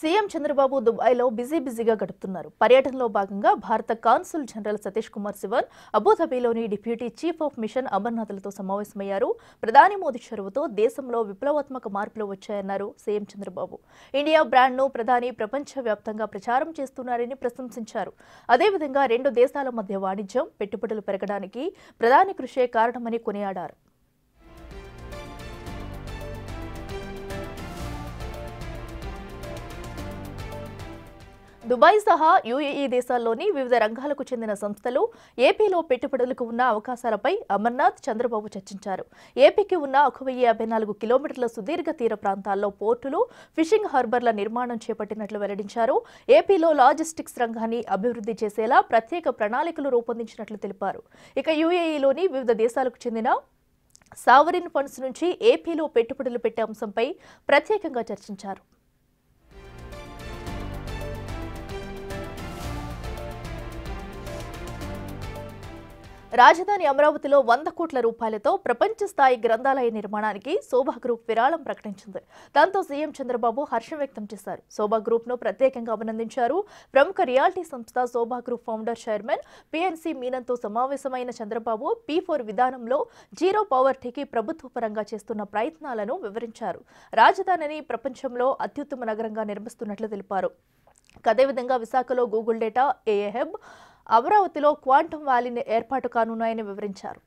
CM Chandrababu దుబాయ్లో బిజీగా గడుపుతున్నారు. పర్యటనలో భాగంగా భారత కాన్సుల్ జనరల్ సతీష్ కుమార్ శివన్ అబుదాబిలోని డిప్యూటీ చీఫ్ ఆఫ్ మిషన్ అమర్నాథ్లతో సమావేశమయ్యారు. ప్రధాని మోదీ చొరవతో దేశంలో విప్లవాత్మక మార్పులు వచ్చాయన్నారు సీఎం చంద్రబాబు. ఇండియా బ్రాండ్ను ప్రధాని ప్రపంచవ్యాప్తంగా ప్రచారం చేస్తున్నారని ప్రశంసించారు. అదేవిధంగా రెండు దేశాల మధ్య వాణిజ్యం, పెట్టుబడులు పెరగడానికి ప్రధాని కృషే కారణమని కొనియాడారు. దుబాయ్ సహా యూఏఈ దేశాల్లోని వివిధ రంగాలకు చెందిన సంస్థలు ఏపీలో పెట్టుబడులకు ఉన్న అవకాశాలపై అమర్నాథ్, చంద్రబాబు చర్చించారు. ఏపీకి ఉన్న 1054 కిలోమీటర్ల సుదీర్ఘ తీర ప్రాంతాల్లో పోర్టులు, ఫిషింగ్ హార్బర్ల నిర్మాణం చేపట్టినట్లు వెల్లడించారు. ఏపీలో లాజిస్టిక్స్ రంగాన్ని అభివృద్ధి చేసేలా ప్రత్యేక ప్రణాళికలు రూపొందించినట్లు తెలిపారు. ఇక యూఏఈలోని వివిధ దేశాలకు చెందిన సావరిన్ ఫండ్స్ నుంచి ఏపీలో పెట్టుబడులు పెట్టే అంశంపై ప్రత్యేకంగా చర్చించారు. రాజధాని అమరావతిలో 100 కోట్ల రూపాయలతో ప్రపంచ స్థాయి గ్రంథాలయ నిర్మాణానికి శోభా గ్రూప్ విరాళం ప్రకటించింది. దాంతో సీఎం చంద్రబాబు హర్షం వ్యక్తం చేశారు. శోభా గ్రూప్ ను ప్రత్యేకంగా అభినందించారు. ప్రముఖ రియాలిటీ సంస్థ శోభా గ్రూప్ ఫౌండర్ చైర్మన్ పిఎన్సి మీనన్తో సమావేశమైన చంద్రబాబు P4 విధానంలో జీరో పావర్టీకి ప్రభుత్వ పరంగా చేస్తున్న ప్రయత్నాలను వివరించారు. రాజధానిని ప్రపంచంలో అత్యుత్తమ నగరంగా నిర్మిస్తున్నట్లు తెలిపారు. అదేవిధంగా విశాఖలో గూగుల్ డేటా, ఏఏ హబ్, అమరావతిలో క్వాంటమ్ వ్యాలీని ఏర్పాటు కానున్నాయని వివరించారు.